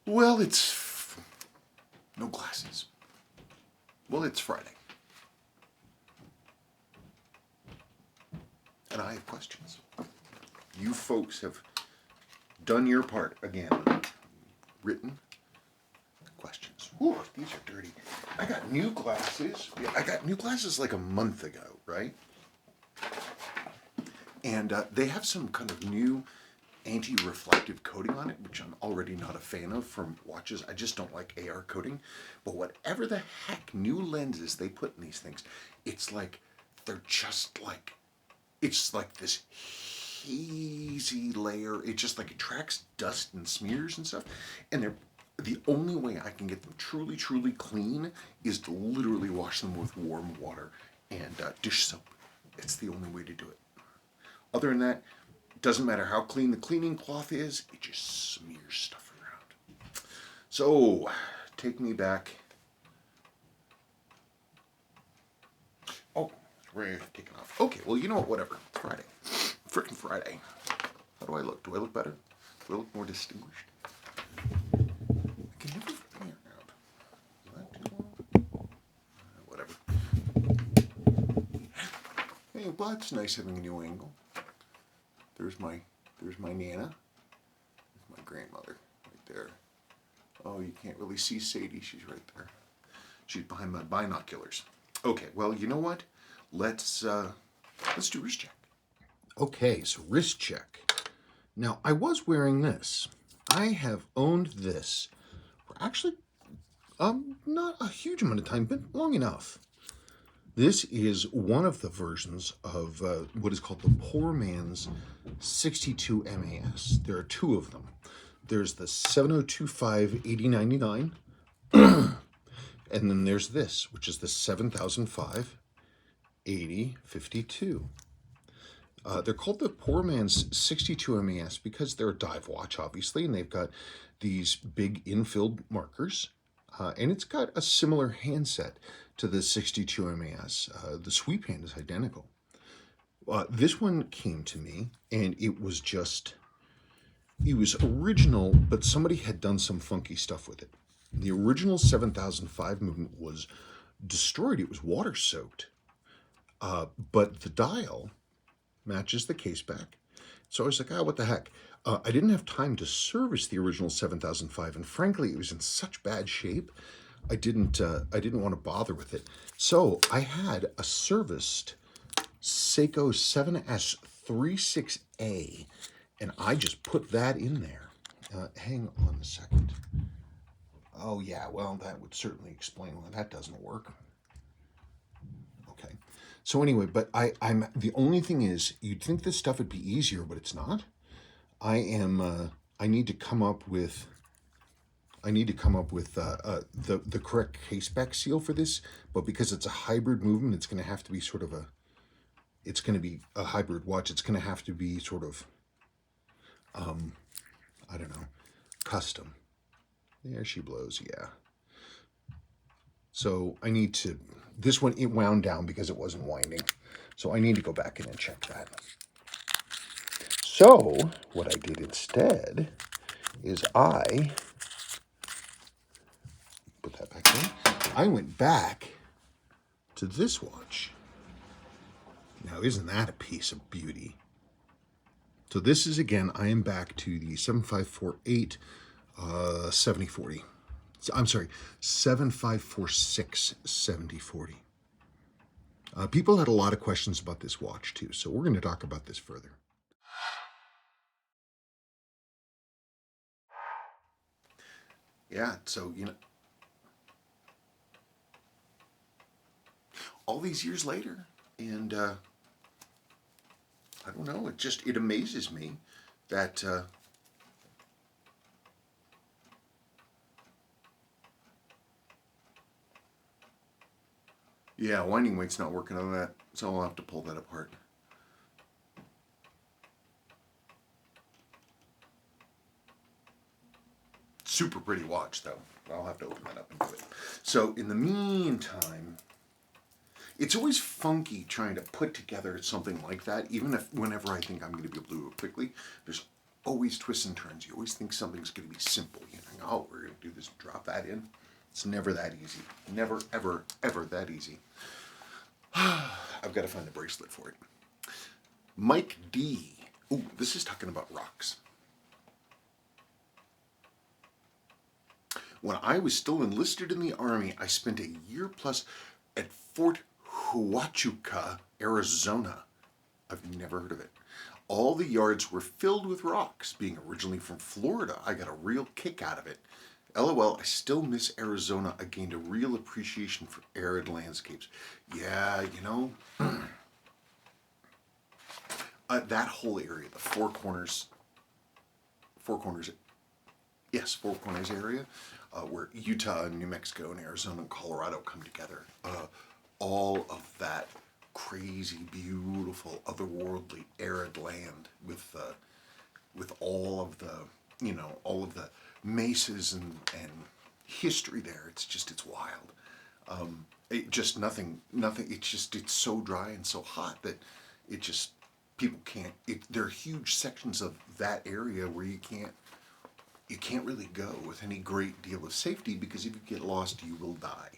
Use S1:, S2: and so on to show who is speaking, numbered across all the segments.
S1: Well, it's no glasses. Well, it's Friday. And I have questions. You folks have done your part again. Written questions. Whew, these are dirty. I got new glasses. Yeah, I got new glasses like a month ago, right? And they have some kind of new anti-reflective coating on it, which I'm already not a fan of from watches. I just don't like AR coating. But whatever the heck new lenses they put in these things, it's like, they're just like, it's like this hazy layer. It just like attracts dust and smears and stuff. And they're, the only way I can get them truly, truly clean is to literally wash them with warm water and dish soap. It's the only way to do it. Other than that, doesn't matter how clean the cleaning cloth is, it just smears stuff around. So, take me back. Oh, we're kicking off. Okay, well, you know what, whatever. It's Friday. Frickin' Friday. How do I look? Do I look better? Do I look more distinguished? I can never figure out. Is that too long? Whatever. Hey, well, it's nice having a new angle. There's my Nana. There's my grandmother right there. Oh, you can't really see Sadie. She's right there. She's behind my binoculars. Okay, well, you know what? Let's do wrist check. Okay, so wrist check. Now, I was wearing this. I have owned this for actually not a huge amount of time, but long enough. This is one of the versions of what is called the poor man's 62 MAS. There are two of them. There's the 7025 8099, and then there's this, which is the 7005 8052. They're called the poor man's 62 MAS because they're a dive watch, obviously, and they've got these big infilled markers. And it's got a similar handset to the 62 MAS. The sweep hand is identical. This one came to me, and it was original, but somebody had done some funky stuff with it. The original 7005 movement was destroyed. It was water soaked. But the dial matches the case back. So I was like, what the heck? I didn't have time to service the original 7005, and frankly, it was in such bad shape, I didn't want to bother with it. So I had a serviced Seiko 7S36A, and I just put that in there. Hang on a second. Oh yeah, well, that would certainly explain why that doesn't work. Okay. So anyway, but I'm the only thing is, you'd think this stuff would be easier, but it's not. I need to come up with the correct case back seal for this, but because it's a hybrid movement, it's going to have to be sort of it's going to be a hybrid watch. It's going to have to be sort of, I don't know, custom. There she blows, yeah. So I need to, this one, it wound down because it wasn't winding. So I need to go back in and check that. So what I did instead is I put that back in. I went back to this watch. Now, isn't that a piece of beauty? So this is, again, I am back to the 7548 7040. I'm sorry, 7546 7040. People had a lot of questions about this watch too, so we're going to talk about this further. Yeah, so, you know, all these years later, and I don't know, it amazes me that yeah, winding weight's not working on that, so I'll have to pull that apart. Super pretty watch, though. I'll have to open that up and do it. So in the meantime, it's always funky trying to put together something like that, even if whenever I think I'm going to be able to do it quickly, there's always twists and turns. You always think something's going to be simple. You know, oh, we're going to do this, drop that in. It's never that easy. Never, ever, ever that easy. I've got to find a bracelet for it. Mike D. Ooh, this is talking about rocks. When I was still enlisted in the Army, I spent a year plus at Fort Huachuca, Arizona. I've never heard of it. All the yards were filled with rocks. Being originally from Florida, I got a real kick out of it. LOL, I still miss Arizona. I gained a real appreciation for arid landscapes. Yeah, you know, that whole area, the Four Corners area, where Utah and New Mexico and Arizona and Colorado come together. All of that crazy, beautiful, otherworldly, arid land with all of the, you know, all of the mesas and history there. It's wild. It just nothing. It's so dry and so hot that it just, people can't. There are huge sections of that area where you can't really go with any great deal of safety, because if you get lost, you will die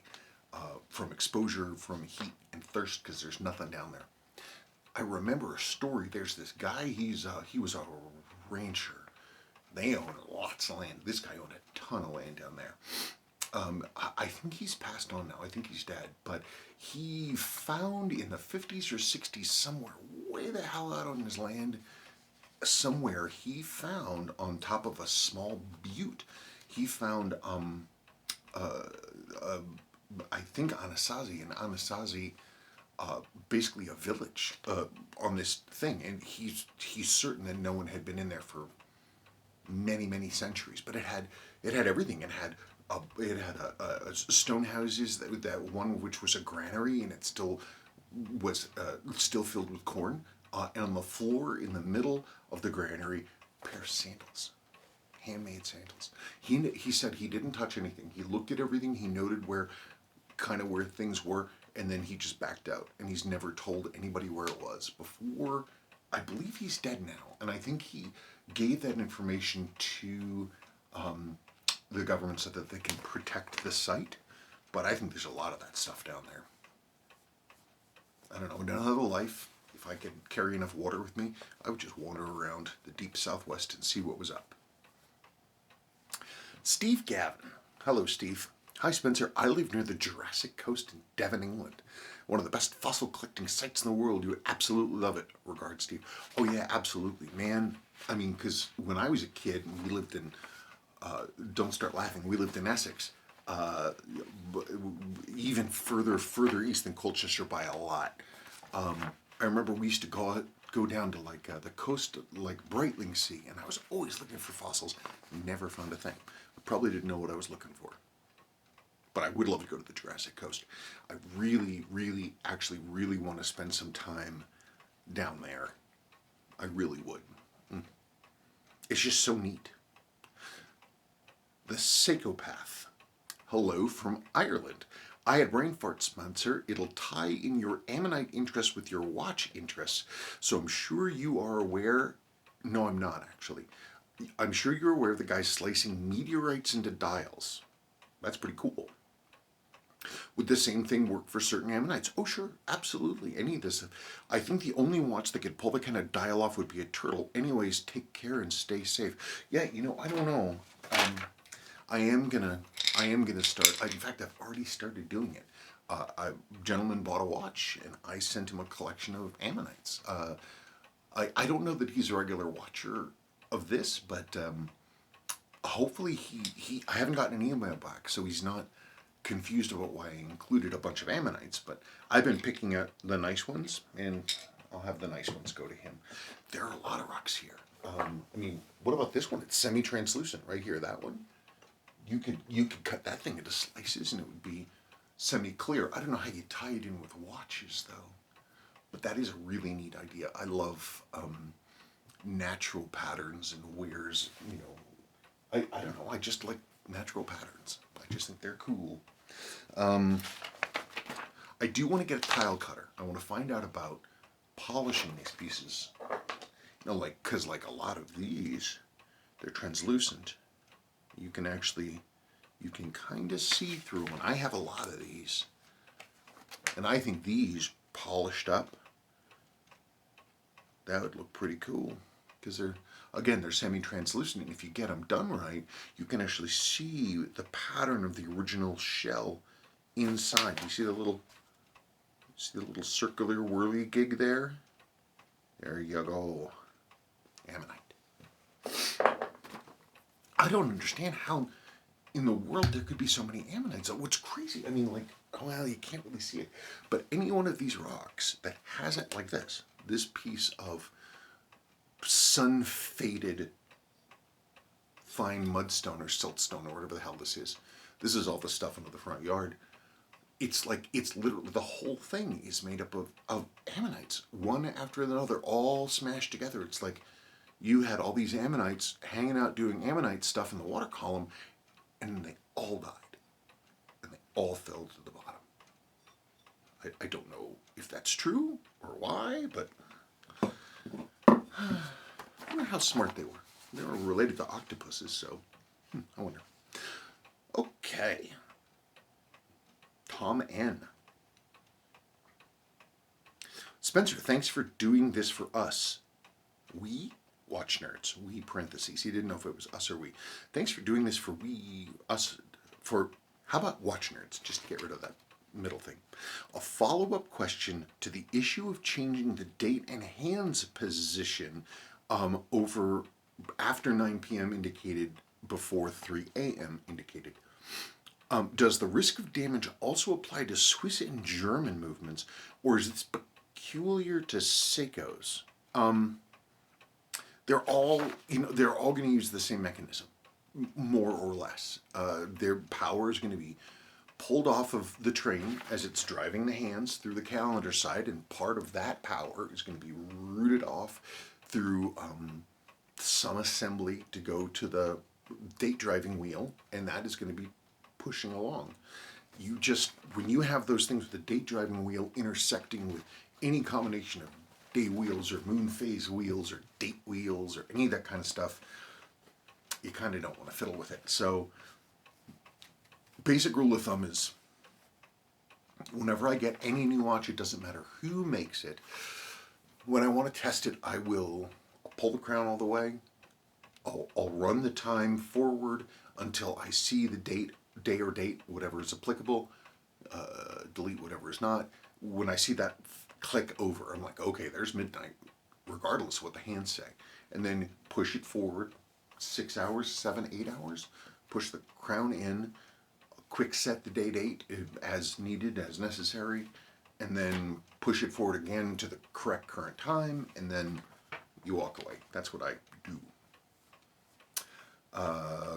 S1: from exposure, from heat and thirst, because there's nothing down there. I remember a story. There's this guy. He was a rancher. They own lots of land. This guy owned a ton of land down there. I think he's passed on now. I think he's dead. But he found in the 50s or 60s, somewhere way the hell out on his land, somewhere he found on top of a small butte, he found I think Anasazi, and Anasazi, basically a village on this thing, and he's certain that no one had been in there for many centuries. But it had everything. It had stone houses, that one which was a granary, and it still was still filled with corn. And on the floor in the middle of the granary, a pair of sandals, handmade sandals. He said he didn't touch anything. He looked at everything. He noted where things were, and then he just backed out. And he's never told anybody where it was before. I believe he's dead now, and I think he gave that information to the government so that they can protect the site. But I think there's a lot of that stuff down there. I don't know. In another life, if I could carry enough water with me, I would just wander around the deep southwest and see what was up. Steve Gavin. Hello, Steve. Hi, Spencer. I live near the Jurassic coast in Devon, England. One of the best fossil collecting sites in the world. You would absolutely love it. Regards, Steve. Oh, yeah, absolutely. Man, I mean, because when I was a kid, and we lived in, don't start laughing, we lived in Essex, even further east than Colchester by a lot. I remember we used to go down to like the coast, like Brightlingsea, and I was always looking for fossils. Never found a thing. I probably didn't know what I was looking for. But I would love to go to the Jurassic coast. I really want to spend some time down there. I really would. It's just so neat. The Seiko Path. Hello from Ireland. I had brain fart, Spencer. It'll tie in your Ammonite interest with your watch interests. So I'm sure you are aware. No, I'm not, actually. I'm sure you're aware of the guy slicing meteorites into dials. That's pretty cool. Would the same thing work for certain ammonites? Oh, sure, absolutely. Any of this. I think the only watch that could pull the kind of dial off would be a turtle. Anyways, take care and stay safe. Yeah, you know, I don't know. I am gonna start. In fact, I've already started doing it. A gentleman bought a watch, and I sent him a collection of ammonites. I don't know that he's a regular watcher of this, but hopefully I haven't gotten an email back, so he's not confused about why I included a bunch of ammonites. But I've been picking out the nice ones, and I'll have the nice ones go to him. There are a lot of rocks here. I mean, what about this one? It's semi-translucent right here. That one. You could cut that thing into slices and it would be semi-clear. I don't know how you tie it in with watches though, but that is a really neat idea. I love natural patterns and wears. You know, I don't know. I just like natural patterns. I just think they're cool. I do want to get a tile cutter. I want to find out about polishing these pieces No, like, because like a lot of these, they're translucent. You can actually, you can kind of see through them. I have a lot of these. And I think these polished up, that would look pretty cool. Because they're, again, they're semi-translucent. And if you get them done right, you can actually see the pattern of the original shell inside. You see the little circular whirly gig there? There you go. Ammonite. I don't understand how in the world there could be so many ammonites. What's crazy, I mean, like, well, you can't really see it, but any one of these rocks that has it like this piece of sun-faded fine mudstone or siltstone or whatever the hell this is all the stuff into the front yard. It's like, it's literally, the whole thing is made up of ammonites, one after another, all smashed together. It's like you had all these ammonites hanging out doing ammonite stuff in the water column, and they all died. And they all fell to the bottom. I don't know if that's true or why, but I wonder how smart they were. They were related to octopuses, so I wonder. Okay. Tom N. Spencer, thanks for doing this for us. We watch nerds. We parentheses. He didn't know if it was us or we. Thanks for doing this for us, for, how about watch nerds? Just to get rid of that middle thing. A follow-up question to the issue of changing the date and hands position over after 9 p.m. indicated, before 3 a.m. indicated. Does the risk of damage also apply to Swiss and German movements, or is this peculiar to Seikos? They're all going to use the same mechanism, more or less. Their power is going to be pulled off of the train as it's driving the hands through the calendar side, and part of that power is going to be routed off through some assembly to go to the date driving wheel, and that is going to be pushing along. You just, when you have those things with the date driving wheel intersecting with any combination of day wheels or moon phase wheels or date wheels or any of that kind of stuff, you kind of don't want to fiddle with it. So basic rule of thumb is, whenever I get any new watch, it doesn't matter who makes it, when I want to test it, I'll pull the crown all the way, I'll run the time forward until I see the day or date, whatever is applicable, delete whatever is not. When I see that click over, I'm like, okay, there's midnight, regardless of what the hands say. And then push it forward 6 hours, 7, 8 hours, push the crown in, quick set the date as needed, as necessary, and then push it forward again to the correct current time, and then you walk away. That's what I do.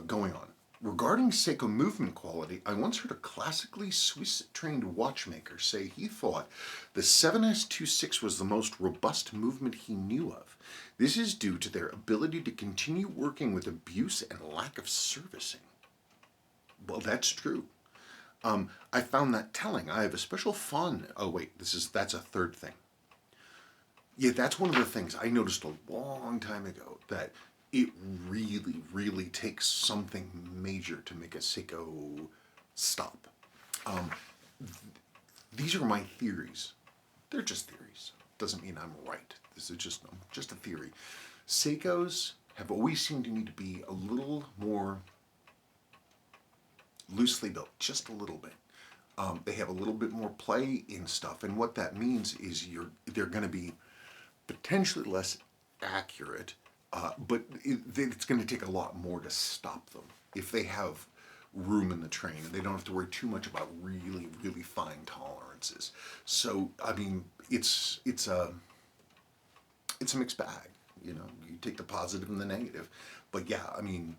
S1: Going on. Regarding Seiko movement quality, I once heard a classically Swiss-trained watchmaker say he thought the 7S26 was the most robust movement he knew of. This is due to their ability to continue working with abuse and lack of servicing. Well, that's true. I found that telling. I have a special fondness. Oh wait, that's a third thing. Yeah, that's one of the things I noticed a long time ago, that it really, really takes something major to make a Seiko stop. These are my theories. They're just theories. Doesn't mean I'm right. This is just a theory. Seikos have always seemed to me to be a little more loosely built, just a little bit. They have a little bit more play in stuff, and what that means is they're going to be potentially less accurate, but it's going to take a lot more to stop them if they have room in the train and they don't have to worry too much about really, really fine tolerances. So, I mean, it's a mixed bag. You know, you take the positive and the negative, but yeah, I mean,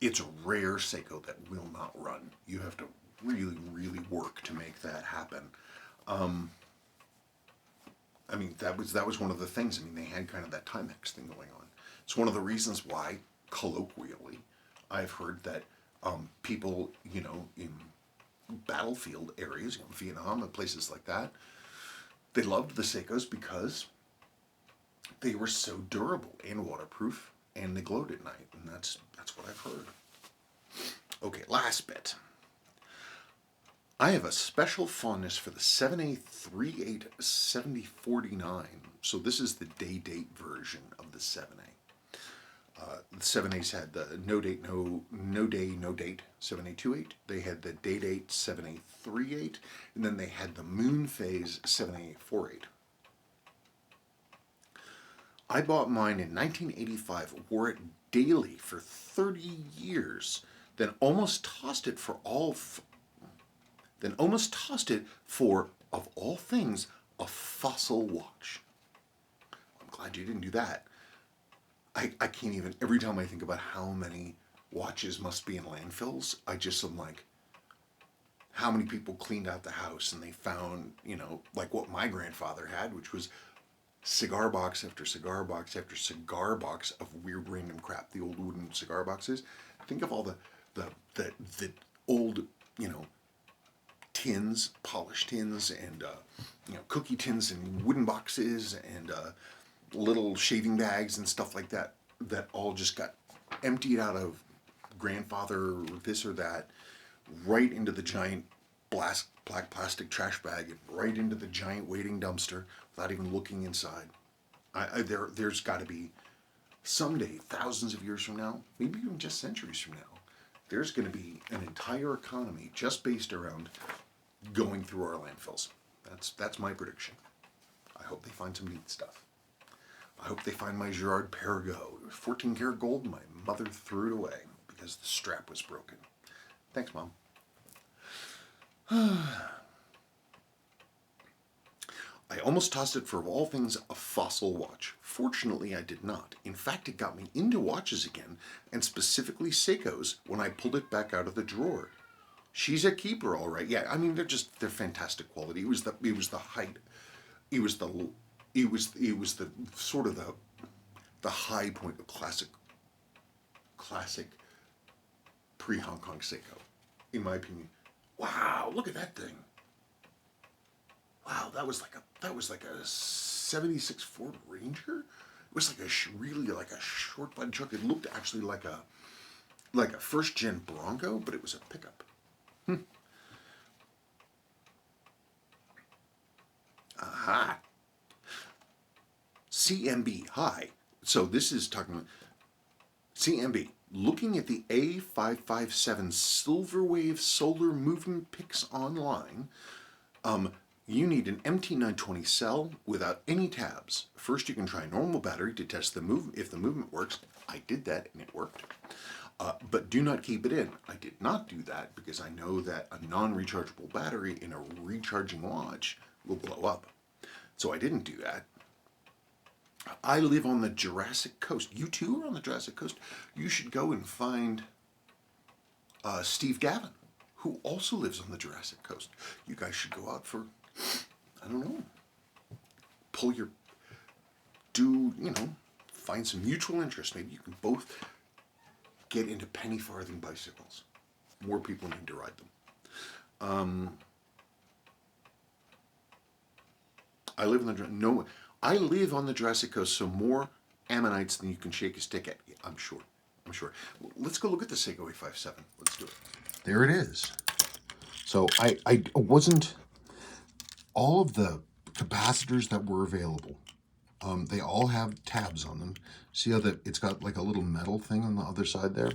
S1: it's a rare Seiko that will not run. You have to really, really work to make that happen. I mean, that was one of the things. I mean, they had kind of that Timex thing going on. It's one of the reasons why, colloquially, I've heard that people, you know, in battlefield areas, you know, Vietnam and places like that, they loved the Seikos because they were so durable and waterproof, and they glowed at night, and that's what I've heard. Okay, last bit. I have a special fondness for the 7A38 7049. So this is the day-date version of the 7A. The 7As had the no date, no day, no date 7A28. They had the day date 7A38, and then they had the moon phase 7A48. I bought mine in 1985, wore it daily for 30 years, then almost tossed it for of all things, a fossil watch. I'm glad you didn't do that. I can't even, every time I think about how many watches must be in landfills, I just am like, how many people cleaned out the house and they found, like what my grandfather had, which was cigar box after cigar box after cigar box of weird random crap, the old wooden cigar boxes. Think of all the old, tins, polished tins, and cookie tins and wooden boxes and little shaving bags and stuff like that all just got emptied out of grandfather or this or that, right into the giant black plastic trash bag and right into the giant waiting dumpster without even looking inside. There's got to be someday, thousands of years from now, maybe even just centuries from now, there's going to be an entire economy just based around going through our landfills. That's my prediction. I hope they find some neat stuff. I hope they find my Girard Perregaux. It was 14 karat gold. My mother threw it away because the strap was broken. Thanks, Mom. I almost tossed it for, of all things, a fossil watch. Fortunately, I did not. In fact, it got me into watches again, and specifically Seiko's, when I pulled it back out of the drawer. She's a keeper, all right. Yeah, I mean, they're fantastic quality. It was the height. It was the sort of the high point of classic pre-Hong Kong Seiko, in my opinion. Wow, look at that thing. Wow, that was like a 76 Ford Ranger. It was really like a short button truck. It looked actually like a first gen Bronco, but it was a pickup. Aha. CMB, hi. So this is talking about CMB. Looking at the A557 Silverwave solar movement pics online, you need an MT920 cell without any tabs. First, you can try a normal battery to test the movement. If the movement works, I did that and it worked. But do not keep it in. I did not do that because I know that a non-rechargeable battery in a recharging watch will blow up. So I didn't do that. I live on the Jurassic Coast. You too are on the Jurassic Coast. You should go and find Steve Gavin, who also lives on the Jurassic Coast. You guys should go out for, I don't know, find some mutual interest. Maybe you can both get into penny farthing bicycles. More people need to ride them. I live on the Jurassic Coast, so more Ammonites than you can shake a stick at. Yeah, I'm sure. Let's go look at the Seiko A57. Let's do it. There it is. So I wasn't, all of the capacitors that were available, they all have tabs on them. See how it's got like a little metal thing on the other side there?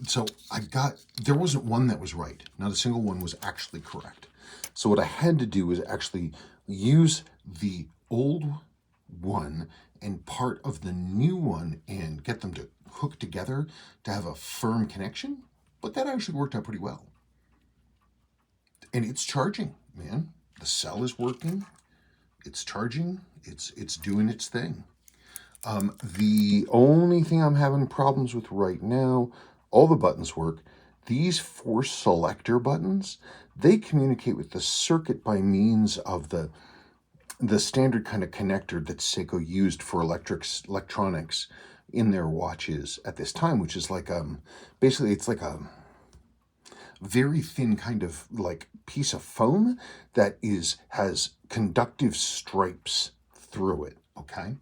S1: So there wasn't one that was right. Not a single one was actually correct. So what I had to do was actually use the old one and part of the new one and get them to hook together to have a firm connection. But that actually worked out pretty well. And it's charging, man. The cell is working. It's charging. It's doing its thing. The only thing I'm having problems with right now, all the buttons work. These force selector buttons, they communicate with the circuit by means of the standard kind of connector that Seiko used for electronics in their watches at this time, which is like basically it's like a very thin kind of like piece of foam that has conductive stripes through it okay?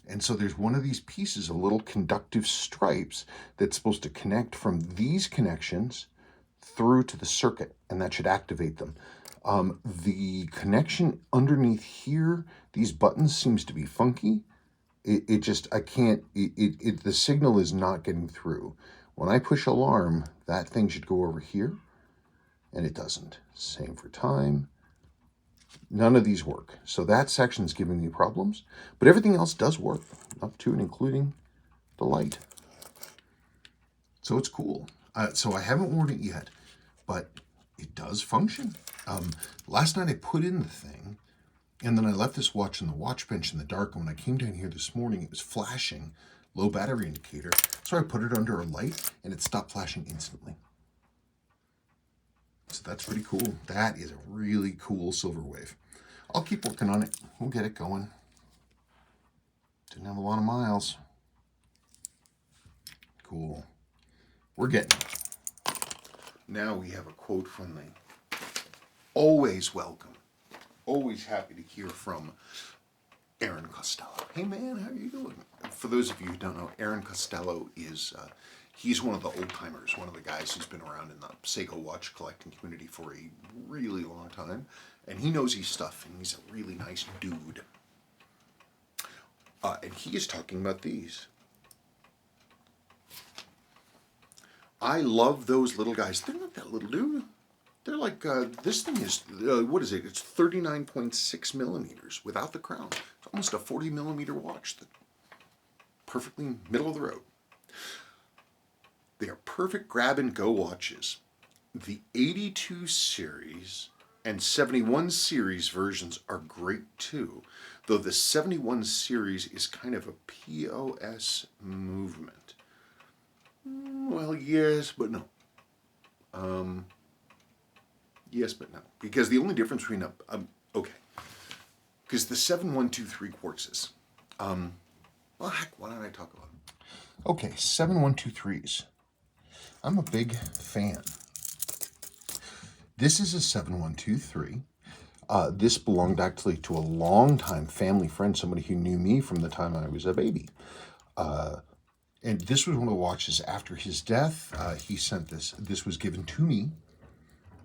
S1: And so there's one of these pieces of little conductive stripes that's supposed to connect from these connections through to the circuit, and that should activate them. The connection underneath here, these buttons seems to be funky. It just, I can't, the signal is not getting through. When I push alarm, that thing should go over here, and it doesn't. Same for time. None of these work. So that section's giving me problems, but everything else does work, up to and including the light. So it's cool. So I haven't worn it yet, but it does function. Last night I put in the thing, and then I left this watch on the watch bench in the dark, and when I came down here this morning, it was flashing, low battery indicator. So I put it under a light, and it stopped flashing instantly. So that's pretty cool. That is a really cool Silverwave. I'll keep working on it. We'll get it going. Didn't have a lot of miles. Cool. We're getting it. Now we have a quote from the always welcome, always happy to hear from Aaron Costello. Hey man, how are you doing? For those of you who don't know, Aaron Costello is, he's one of the old timers, one of the guys who's been around in the Seiko watch collecting community for a really long time. And he knows his stuff, and he's a really nice dude. And he is talking about these. I love those little guys. They're not that little, dude. They're like, this thing is, what is it? It's 39.6 millimeters without the crown. It's almost a 40 millimeter watch. Perfectly middle of the road. They are perfect grab and go watches. The 82 series and 71 series versions are great too, though the 71 series is kind of a POS movement. Well, yes, but no. Yes, but no. Because the only difference between okay. Because the 7123 quartzes. Well, heck, why don't I talk about it? Okay, 7123s. I'm a big fan. This is a 7123. This belonged actually to a longtime family friend, somebody who knew me from the time I was a baby. And this was one of the watches after his death. He sent this. This was given to me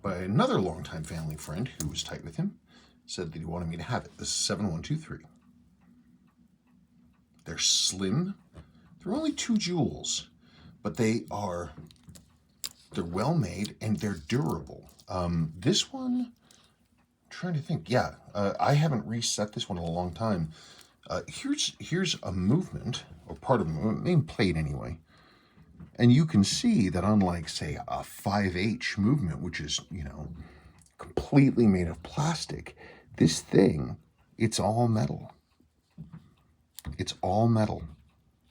S1: by another longtime family friend who was tight with him. Said that he wanted me to have it. This is 7123. They're slim. They're only 2 jewels, but they're well made and they're durable. This one, I'm trying to think. Yeah, I haven't reset this one in a long time. Here's a movement, or part of a movement, main plate anyway. And you can see that unlike, say, a 5H movement, which is, completely made of plastic, this thing, it's all metal. It's all metal.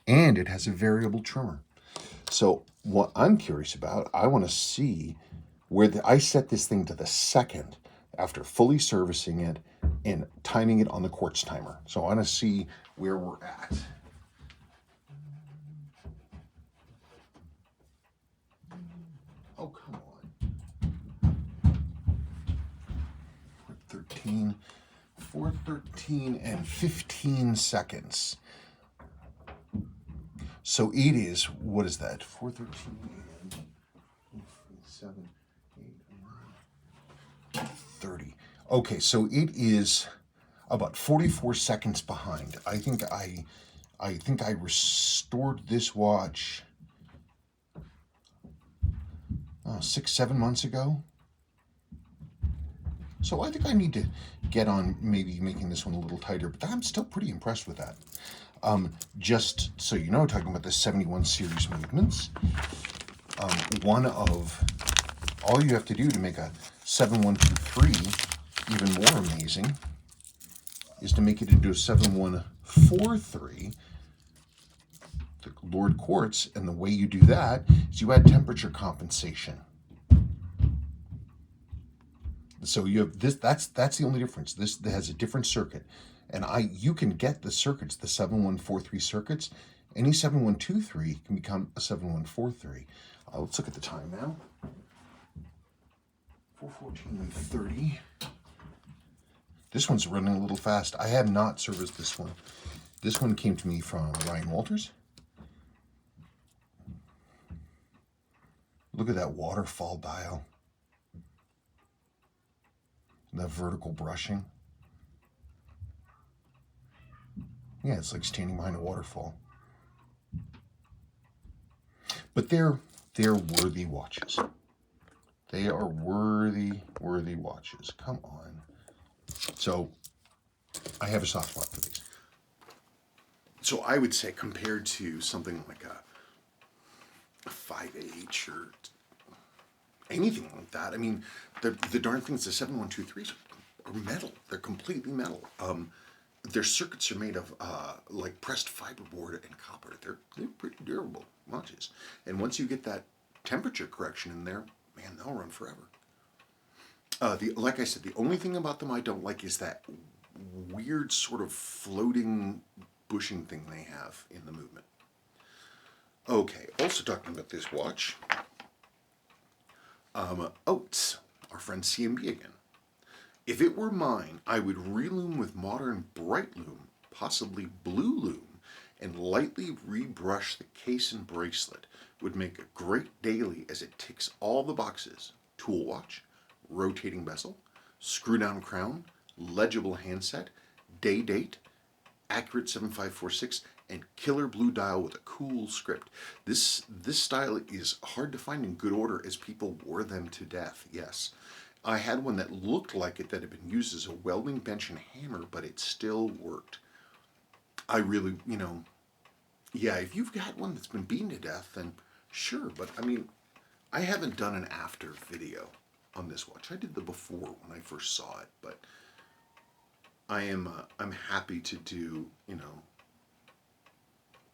S1: And it has a variable trimmer. So what I'm curious about, I want to see where I set this thing to the second after fully servicing it and timing it on the quartz timer. So I want to see where we're at. Oh, come on. 4:13 and 15 seconds. So it is, what is that? 4:13 and 7, 8, 9, 30. Okay, so it is about 44 seconds behind. I think I restored this watch 6-7 months ago. So I think I need to get on maybe making this one a little tighter, but I'm still pretty impressed with that. Just so you know, talking about the 71 series movements, one of, all you have to do to make a 7123 even more amazing is to make it into a 7143, the Lord Quartz, and the way you do that is you add temperature compensation. So you have this, that's the only difference. This has a different circuit. And you can get the circuits, the 7143 circuits. Any 7123 can become a 7143. Let's look at the time now. 4:14:30. This one's running a little fast. I have not serviced this one. This one came to me from Ryan Walters. Look at that waterfall dial. That vertical brushing. Yeah, it's like standing behind a waterfall. But they're worthy watches. They are worthy watches. Come on. So I have a soft spot for these. So I would say compared to something like a 5H or anything like that, I mean, the darn things, the 7123s are metal. They're completely metal. Their circuits are made of like pressed fiberboard and copper. They're pretty durable watches. And once you get that temperature correction in there, man, they'll run forever. Like I said, the only thing about them I don't like is that weird sort of floating bushing thing they have in the movement. Okay, also talking about this watch. Oates, our friend CMB again. If it were mine, I would relume with modern bright lume, possibly blue lume, and lightly rebrush the case and bracelet. Would make a great daily as it ticks all the boxes. Tool watch, rotating bezel, screw down crown, legible handset, day date, accurate 7546, and killer blue dial with a cool script. This style is hard to find in good order as people wore them to death, yes. I had one that looked like it that had been used as a welding bench and hammer, but it still worked. I really, yeah, if you've got one that's been beaten to death, then sure, but I mean, I haven't done an after video on this watch. I did the before when I first saw it, but I'm happy to do, I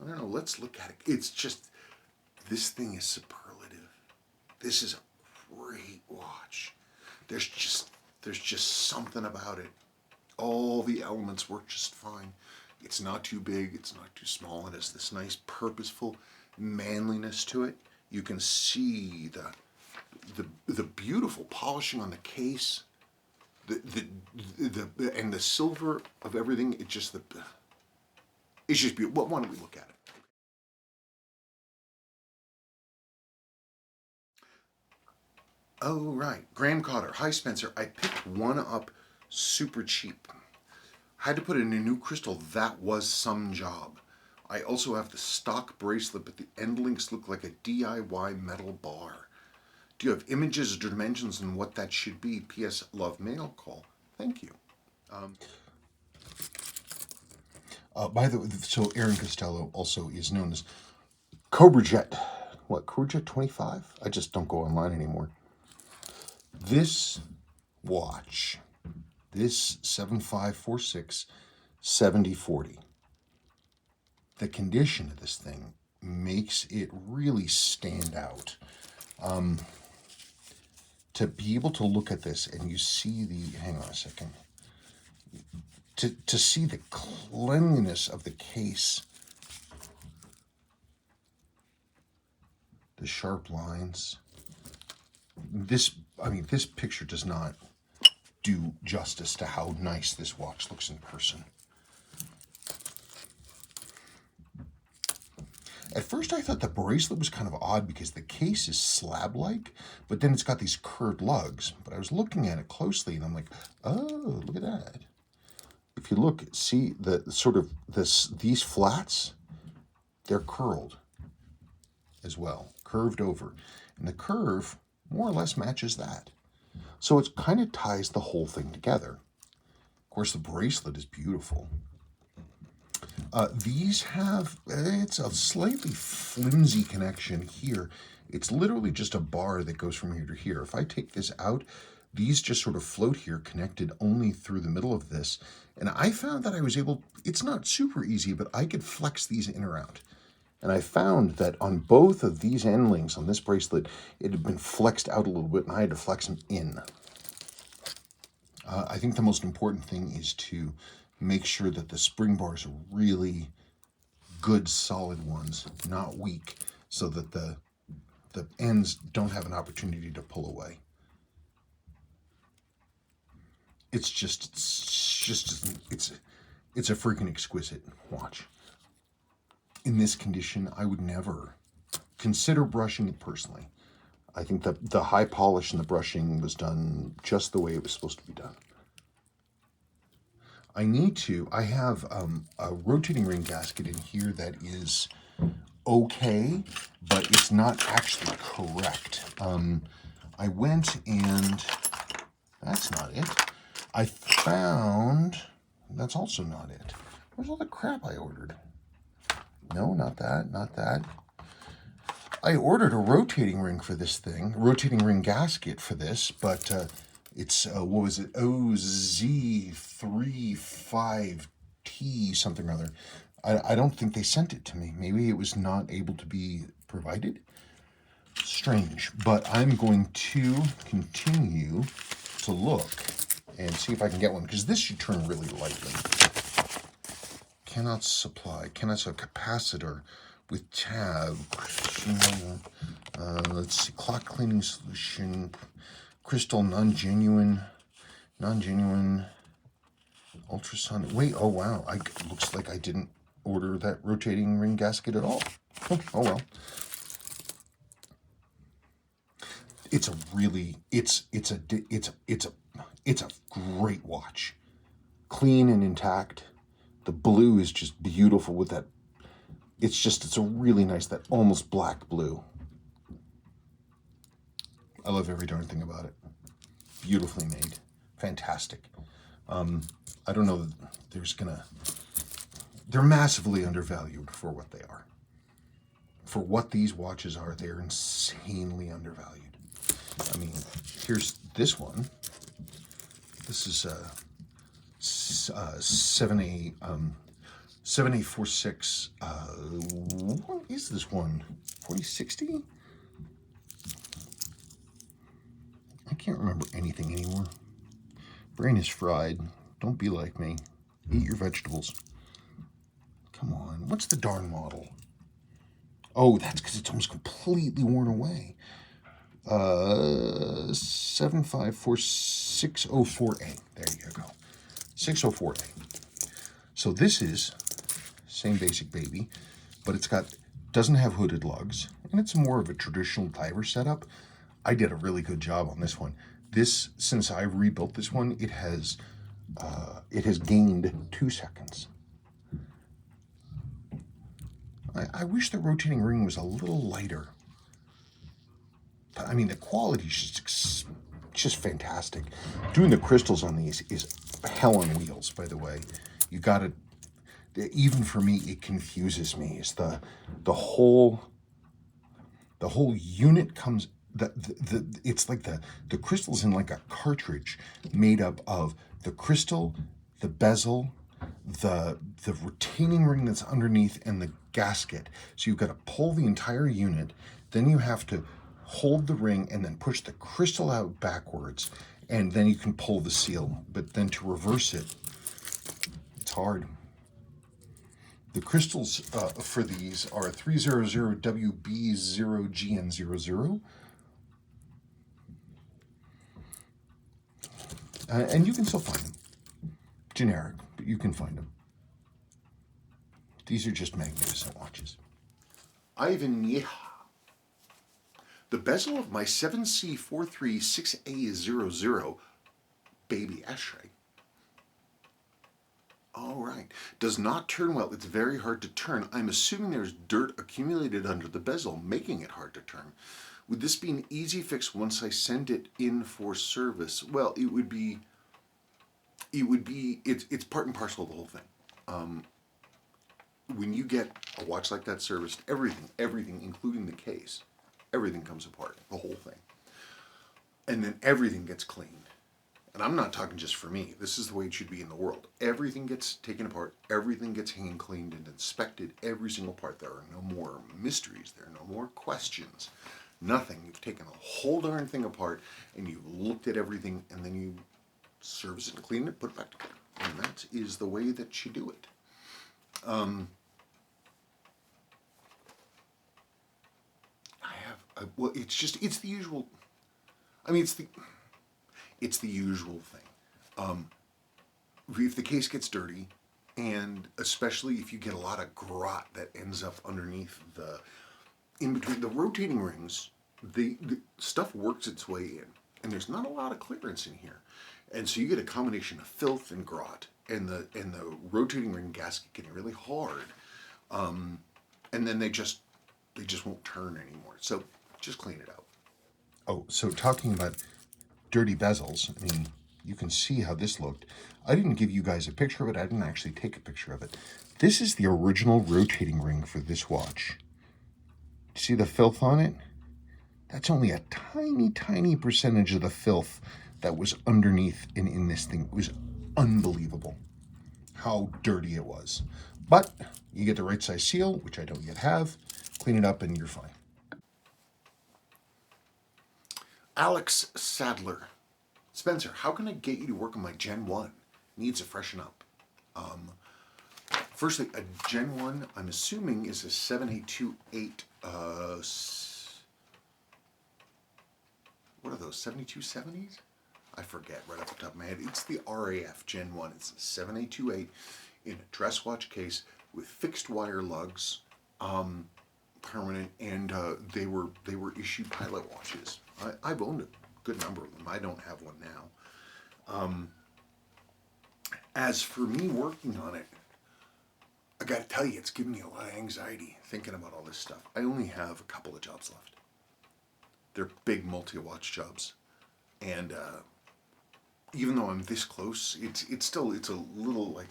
S1: don't know, let's look at it. It's just, this thing is superlative. This is a great watch. There's just something about it. All the elements work just fine. It's not too big, it's not too small. It has this nice purposeful manliness to it. You can see the beautiful polishing on the case, and the silver of everything. It's just beautiful. Well, why don't we look at it? Oh, right. Graham Cotter. Hi, Spencer. I picked one up super cheap. Had to put in a new crystal. That was some job. I also have the stock bracelet, but the end links look like a DIY metal bar. Do you have images or dimensions on what that should be? P.S. Love mail call. Thank you. By the way, so Aaron Costello also is known as Cobra Jet. What, Cobra Jet 25? I just don't go online anymore. This watch, this 7546 7040, the condition of this thing makes it really stand out. To be able to look at this and you see hang on a second, to see the cleanliness of the case, the sharp lines, this picture does not do justice to how nice this watch looks in person. At first I thought the bracelet was kind of odd because the case is slab-like, but then it's got these curved lugs. But I was looking at it closely and I'm like, oh, look at that. If you look, see the sort of these flats, they're curled as well, curved over. And the curve more or less matches that. So it kind of ties the whole thing together. Of course, the bracelet is beautiful. These have, it's a slightly flimsy connection here. It's literally just a bar that goes from here to here. If I take this out, these just sort of float here, connected only through the middle of this. And I found that I was able, it's not super easy, but I could flex these in or out. And I found that on both of these end links on this bracelet, it had been flexed out a little bit, and I had to flex them in. I think the most important thing is to make sure that the spring bars are really good, solid ones, not weak, so that the ends don't have an opportunity to pull away. It's It's a freaking exquisite watch. In this condition, I would never consider brushing it personally. I think that the high polish and the brushing was done just the way it was supposed to be done. I have a rotating ring gasket in here that is okay, but it's not actually correct. I went and, that's not it. I found, that's also not it. Where's all the crap I ordered? No, not that, not that. I ordered a rotating ring for this thing, rotating ring gasket for this, but it's, what was it, OZ35T something or other. I don't think they sent it to me. Maybe it was not able to be provided. Strange, but I'm going to continue to look and see if I can get one, because this should turn really lightly. Cannot supply capacitor with tab. Let's see, clock cleaning solution, crystal, non-genuine, ultrasonic. Wait, oh wow, looks like I didn't order that rotating ring gasket at all. Oh well. It's a really, it's a great watch. Clean and intact. The blue is just beautiful with that. It's a really nice, that almost black blue. I love every darn thing about it. Beautifully made. Fantastic. I don't know, they're massively undervalued for what they are. For what these watches are, they're insanely undervalued. I mean, here's this one. This is 7846. What is this one? 4060? I can't remember anything anymore. Brain is fried. Don't be like me. Eat your vegetables. Come on. What's the darn model? Oh, that's because it's almost completely worn away. 754-604A. There you go. 604A. So this is same basic baby, but doesn't have hooded lugs, and it's more of a traditional diver setup. I did a really good job on this one. This, since I rebuilt this one, it has gained 2 seconds. I wish the rotating ring was a little lighter. But I mean, the quality is just fantastic. Doing the crystals on these is hell on wheels, by the way. You got to, even for me, it confuses me. It's the whole unit comes, it's like the crystal's in like a cartridge made up of the crystal, the bezel, the retaining ring that's underneath, and the gasket. So you've got to pull the entire unit, then you have to hold the ring and then push the crystal out backwards, and then you can pull the seal. But then to reverse it, it's hard. The crystals for these are 300WB0GN00. And you can still find them. Generic, but you can find them. These are just magnificent watches. Ivan Yeha. The bezel of my 7C436A00 baby ashtray. All right. Does not turn well. It's very hard to turn. I'm assuming there's dirt accumulated under the bezel, making it hard to turn. Would this be an easy fix once I send it in for service? Well, it's part and parcel of the whole thing. When you get a watch like that serviced, everything, including the case, everything comes apart, the whole thing. And then everything gets cleaned. And I'm not talking just for me. This is the way it should be in the world. Everything gets taken apart. Everything gets hand cleaned and inspected. Every single part. There are no more mysteries. There are no more questions. Nothing. You've taken the whole darn thing apart and you've looked at everything, and then you service it, clean it, put it back together. And that is the way that you do it. Well, it's the usual. I mean, it's the usual thing. If the case gets dirty, And especially if you get a lot of grot that ends up underneath in between the rotating rings, the stuff works its way in, and there's not a lot of clearance in here, and so you get a combination of filth and grot, and the rotating ring gasket getting really hard, and then they just won't turn anymore. So just clean it out. Oh, so talking about dirty bezels, I mean, you can see how this looked. I didn't give you guys a picture of it. I didn't actually take a picture of it. This is the original rotating ring for this watch. See the filth on it? That's only a tiny, tiny percentage of the filth that was underneath and in this thing. It was unbelievable how dirty it was. But you get the right size seal, which I don't yet have. Clean it up and you're fine. Alex Sadler. Spencer, how can I get you to work on my Gen 1? Needs to freshen up. Firstly, a Gen 1, I'm assuming, is a 7828. What are those, 7270s? I forget right off the top of my head. It's the RAF Gen 1. It's a 7828 in a dress watch case with fixed wire lugs, permanent, and they were issued pilot watches. I've owned a good number of them. I don't have one now. As for me working on it, I got to tell you, it's given me a lot of anxiety thinking about all this stuff. I only have a couple of jobs left. They're big multi-watch jobs, and even though I'm this close, it's a little like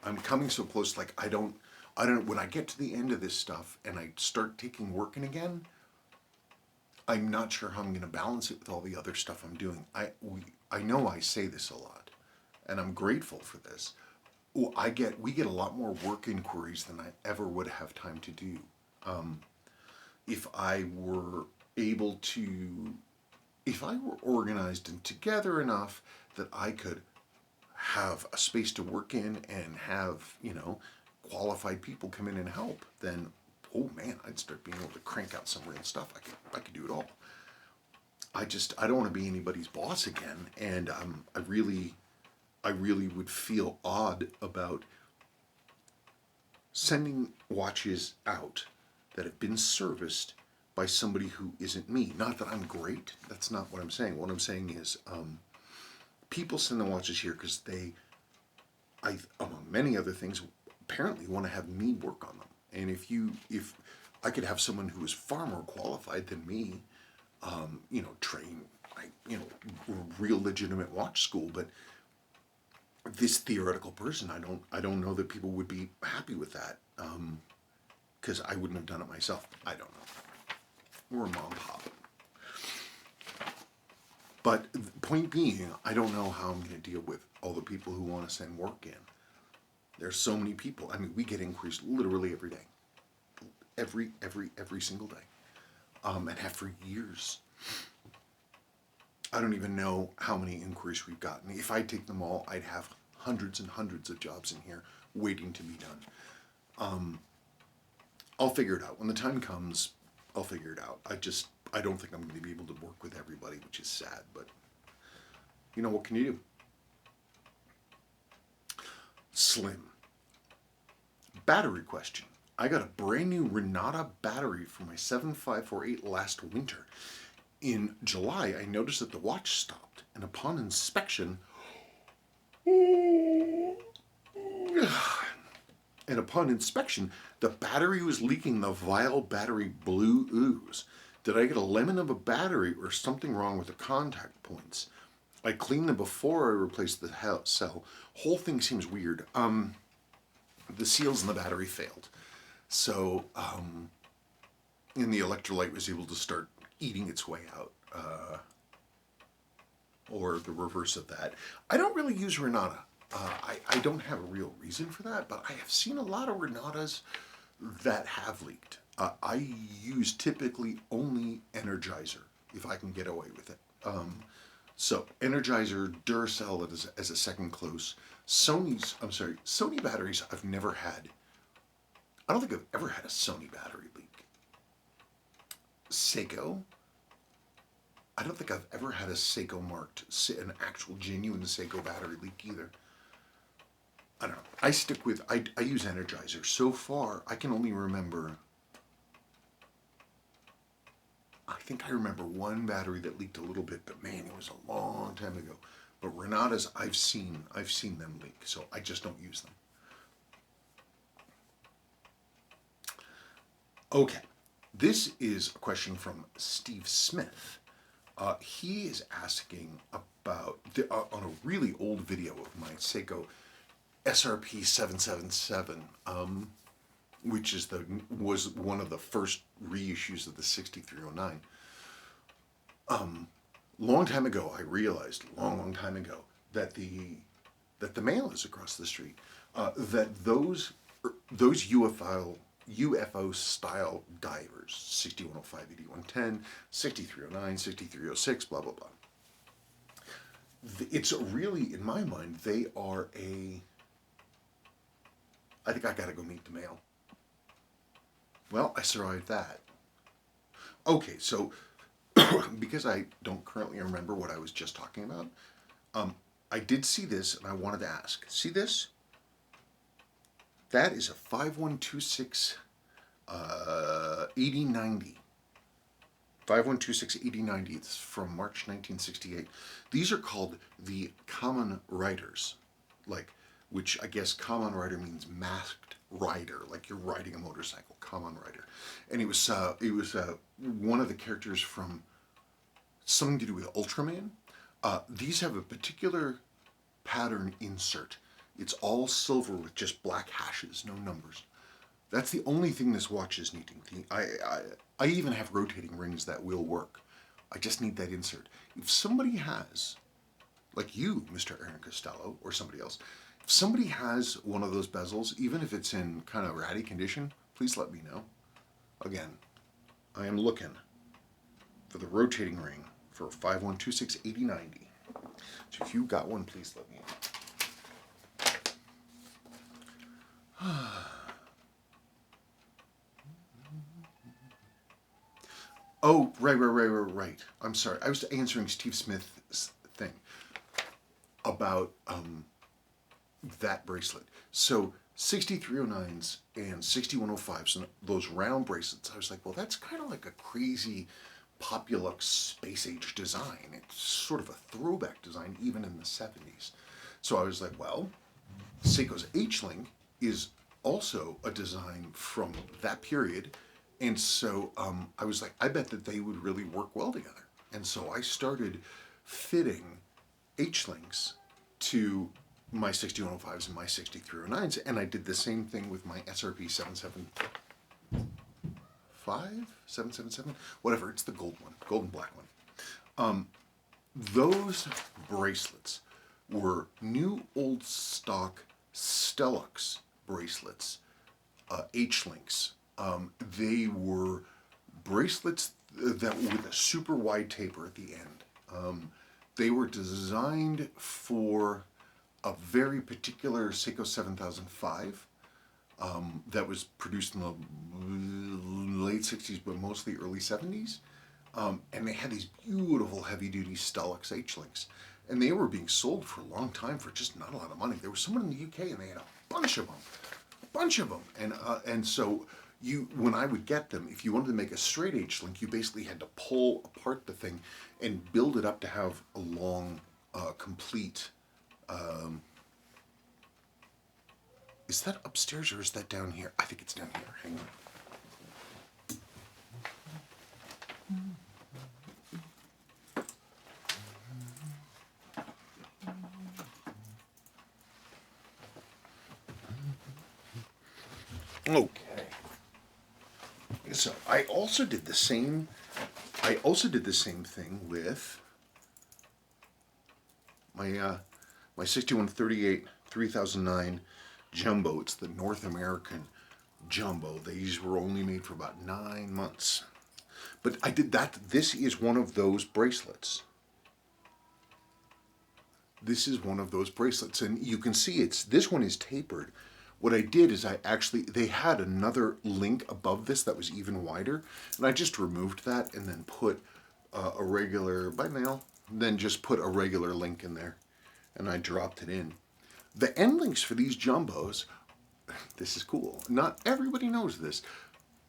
S1: I'm coming so close. Like I don't. When I get to the end of this stuff and I start taking working again, I'm not sure how I'm going to balance it with all the other stuff I'm doing. I know I say this a lot, and I'm grateful for this. We get a lot more work inquiries than I ever would have time to do. If I were organized and together enough that I could have a space to work in and have, qualified people come in and help, then, oh man, I'd start being able to crank out some real stuff. I could do it all. I don't want to be anybody's boss again, and I really would feel odd about sending watches out that have been serviced by somebody who isn't me. Not that I'm great. That's not what I'm saying. What I'm saying is people send the watches here because they, among many other things, apparently want to have me work on them. And if I could have someone who is far more qualified than me, train, real legitimate watch school, but this theoretical person, I don't know that people would be happy with that, because I wouldn't have done it myself. I don't know. We're a mom pop. But the point being, I don't know how I'm going to deal with all the people who want to send work in. There's so many people. I mean, we get inquiries literally every day. Every single day. And have for years. I don't even know how many inquiries we've gotten. If I take them all, I'd have hundreds and hundreds of jobs in here waiting to be done. I'll figure it out. When the time comes, I'll figure it out. I don't think I'm going to be able to work with everybody, which is sad, but what can you do? Slim. Battery question. I got a brand new Renata battery for my 7548 last winter. In July, I noticed that the watch stopped, and upon inspection, the battery was leaking the vile battery blue ooze. Did I get a lemon of a battery or something wrong with the contact points? I cleaned them before I replaced the cell. Whole thing seems weird. The seals in the battery failed. So, and the electrolyte was able to start eating its way out. Or the reverse of that. I don't really use Renata. I don't have a real reason for that, but I have seen a lot of Renatas that have leaked. I use typically only Energizer if I can get away with it. So Energizer, Duracell as a second close. Sony batteries I've never had. I don't think I've ever had a Sony battery leak. Seiko. I don't think I've ever had a Seiko marked, an actual genuine Seiko battery leak either. I don't know. I stick with, I use Energizer. So far, I can only remember, I think I remember one battery that leaked a little bit, but man, it was a long time ago. But Renatas, I've seen them leak, so I just don't use them. Okay, this is a question from Steve Smith. He is asking about, on a really old video of my Seiko SRP 777, which was one of the first reissues of the 6309. Long time ago, I realized, long time ago, that the mail is across the street. That those UFO style divers, 6105, 8110, 6309, 6306, blah blah blah. It's really, in my mind, they are I think I gotta go meet the mail. Well, I survived that. Okay, so because I don't currently remember what I was just talking about, I did see this and I wanted to ask. See this? That is a 5126 8090. 5126 8090. It's from March 1968. These are called the common riders, which I guess common rider means masked rider, like you're riding a motorcycle, common rider. And it was one of the characters from something to do with Ultraman. These have a particular pattern insert. It's all silver with just black hashes, no numbers. That's the only thing this watch is needing. I even have rotating rings that will work. I just need that insert. If somebody has, like you, Mr. Aaron Costello, or somebody else, if somebody has one of those bezels, even if it's in kind of ratty condition, please let me know. Again, I am looking for the rotating ring for 5126 8090. So if you got one, please let me know. Oh, right. I'm sorry. I was answering Steve Smith's thing about that bracelet. So 6309s and 6105s and those round bracelets, I was like, well, that's kind of like a crazy Populux space age design. It's sort of a throwback design even in the 70s. So I was like, well, Seiko's H-Link is also a design from that period. And so I was like, I bet that they would really work well together. And so I started fitting H-Links to my 6105s and my 6309s, and I did the same thing with my SRP 777, whatever, it's the gold one, gold and black one. Those bracelets were new old stock Stellux bracelets, H-Links. They were bracelets that with a super wide taper at the end. They were designed for a very particular Seiko 7005 that was produced in the late 60s, but mostly early 70s. And they had these beautiful heavy-duty Stellux H-Links. And they were being sold for a long time for just not a lot of money. There was someone in the UK and they had a bunch of them. And so when I would get them, if you wanted to make a straight H-Link, you basically had to pull apart the thing and build it up to have a long, complete. Is that upstairs or is that down here? I think it's down here. Hang on. Okay. So I also did the same thing with my 6138 3009 Jumbo. It's the North American Jumbo. These were only made for about 9 months. But I did that. This is one of those bracelets. This is one of those bracelets. And you can see this one is tapered. What I did is they had another link above this that was even wider. And I just removed that and then put a regular, by mail, then just put a regular link in there. And I dropped it in. The end links for these jumbos, this is cool. Not everybody knows this.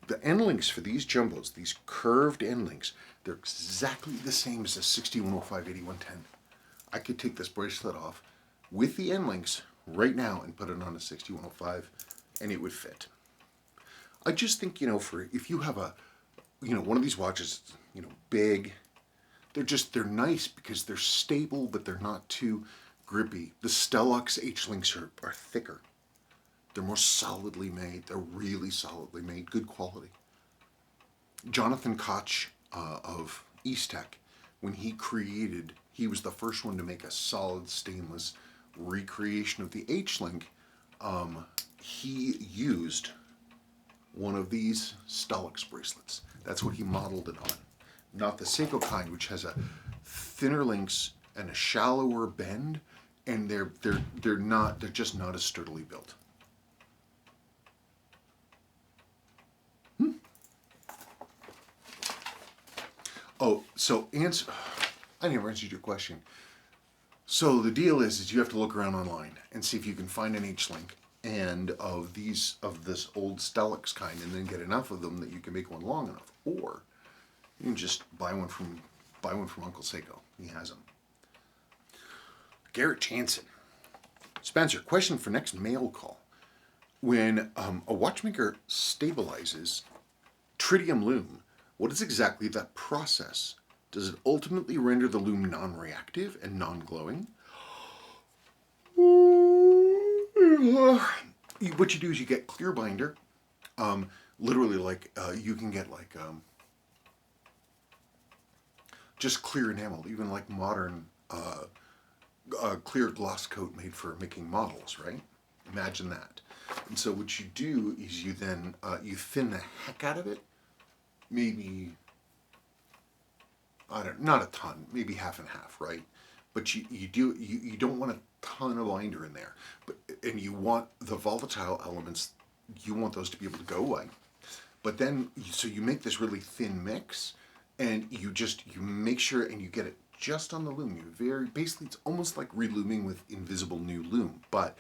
S1: The end links for these jumbos, these curved end links, they're exactly the same as the 6105-8110. I could take this bracelet off with the end links right now and put it on a 6105 and it would fit. I just think, for if you have a, one of these watches, big, they're nice because they're stable, but they're not too grippy. The Stellux H-links are thicker. They're more solidly made. They're really solidly made, good quality. Jonathan Koch of Easttech, when he was the first one to make a solid stainless recreation of the H-link. He used one of these Stellux bracelets. That's what he modeled it on. Not the Seiko kind, which has a thinner links and a shallower bend, and they're just not as sturdily built. Oh, so I never answered your question. So the deal is you have to look around online and see if you can find an H-link and of this old Stellux kind, and then get enough of them that you can make one long enough, or you can just buy one from Uncle Seiko. He has them. Garrett Jansen. Spencer, question for next mail call. When a watchmaker stabilizes Tritium Lume, what is exactly that process? Does it ultimately render the lume non-reactive and non-glowing? What you do is you get clear binder, literally you can get just clear enamel, even like modern clear gloss coat made for making models, right? Imagine that. And so what you do is you then you thin the heck out of it, maybe, not a ton, maybe half and half, right? But you don't want a ton of binder in there, and you want the volatile elements, you want those to be able to go away. But then, so you make this really thin mix, and you make sure, and you get it just on the lume. Basically, it's almost like reluming with invisible new lume. But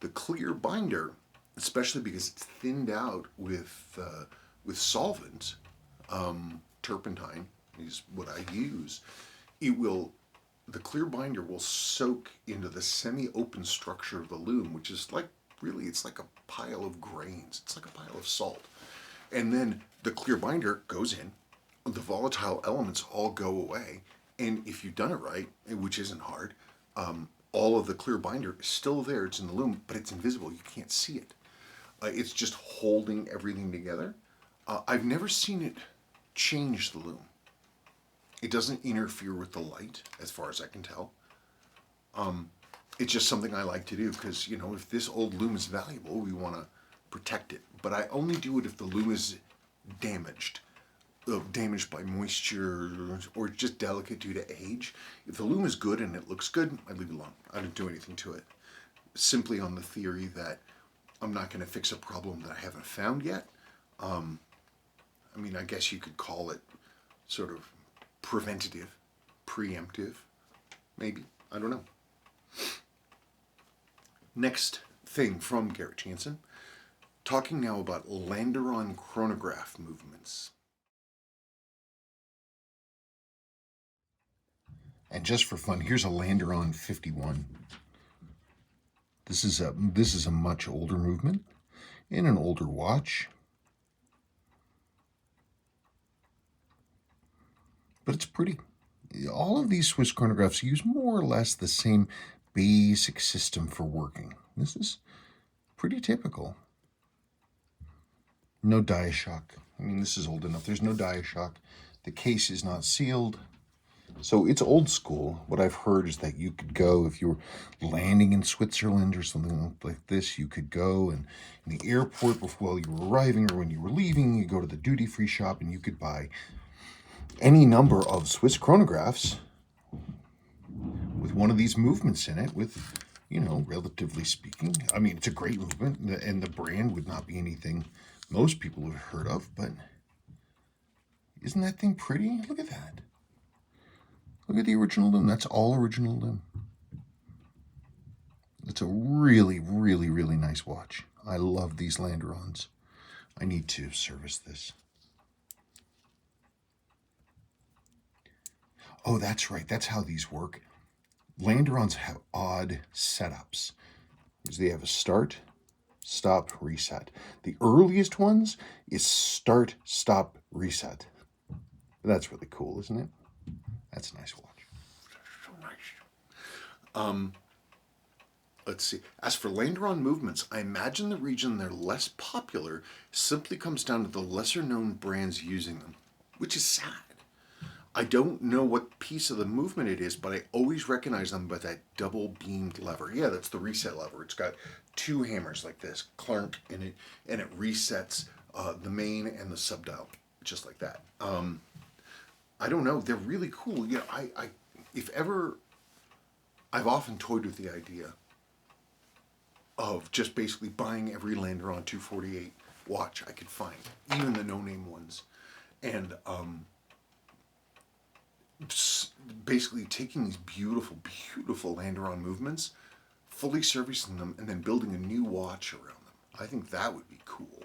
S1: the clear binder, especially because it's thinned out with solvent, turpentine is what I use. The clear binder will soak into the semi-open structure of the lume, which is it's like a pile of grains. It's like a pile of salt. And then the clear binder goes in, the volatile elements all go away, and if you've done it right, which isn't hard, all of the clear binder is still there. It's in the lume, but it's invisible. You can't see it. It's just holding everything together. I've never seen it change the lume. It doesn't interfere with the light, as far as I can tell. It's just something I like to do because, if this old lume is valuable, we want to protect it. But I only do it if the lume is damaged by moisture or just delicate due to age. If the lume is good and it looks good, I leave it alone. I don't do anything to it. Simply on the theory that I'm not going to fix a problem that I haven't found yet. I guess you could call it sort of preventative, preemptive, maybe. I don't know. Next thing from Garrett Jansen, talking now about Landeron chronograph movements. And just for fun, here's a Landeron 51. This is a much older movement in an older watch. But it's pretty. All of these Swiss chronographs use more or less the same basic system for working. This is pretty typical. No dia-shock. This is old enough. There's no dia-shock. The case is not sealed. So it's old school. What I've heard is that you could go, if you were landing in Switzerland or something like this, you could go and in the airport while you were arriving or when you were leaving, you go to the duty-free shop and you could buy any number of Swiss chronographs with one of these movements in it with, relatively speaking. It's a great movement, and the brand would not be anything most people have heard of, but isn't that thing pretty? Look at that. Look at the original lume. That's all original lume. It's a really, really, really nice watch. I love these Landerons. I need to service this. Oh, that's right. That's how these work. Landerons have odd setups. Because they have a start, stop, reset. The earliest ones is start, stop, reset. That's really cool, isn't it? That's a nice watch. So nice. Let's see. As for Landeron movements, I imagine the reason they're less popular simply comes down to the lesser known brands using them, which is sad. I don't know what piece of the movement it is, but I always recognize them by that double beamed lever. Yeah, that's the reset lever. It's got two hammers like this, clunk, and it resets the main and the subdial, just like that. I don't know. They're really cool. You know, if ever, I've often toyed with the idea of just basically buying every Landeron 248 watch I could find, even the no-name ones, and basically taking these beautiful, beautiful Landeron movements, fully servicing them, and then building a new watch around them. I think that would be cool.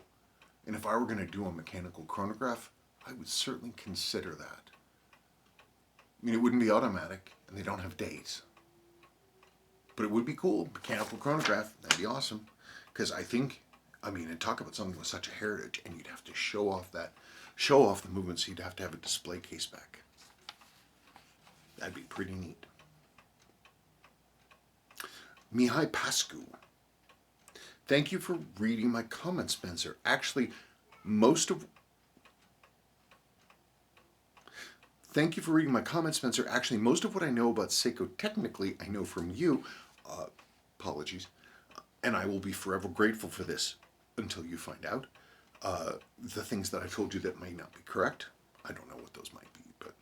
S1: And if I were going to do a mechanical chronograph, I would certainly consider that. I mean, it wouldn't be automatic, and they don't have dates. But it would be cool. Mechanical chronograph, that'd be awesome. Because I think, I mean, and talk about something with such a heritage, and you'd have to show off the movement, so you'd have to have a display case back. That'd be pretty neat. Mihai Pascu. Thank you for reading my comments, Spencer. Actually, Thank you for reading my comments, Spencer. Actually, most of what I know about Seiko technically, I know from you. Apologies. And I will be forever grateful for this until you find out. The things that I told you that may not be correct. I don't know what those might be, but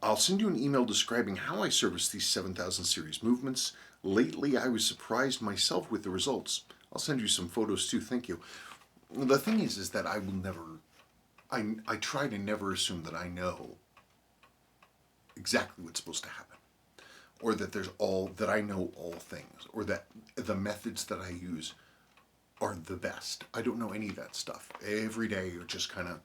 S1: I'll send you an email describing how I service these 7000 series movements. Lately, I was surprised myself with the results. I'll send you some photos too, thank you. The thing is that I will never, I try to never assume that I know exactly what's supposed to happen, or that I know all things, or that the methods that I use are the best. I don't know any of that stuff. Every day you're just kind of,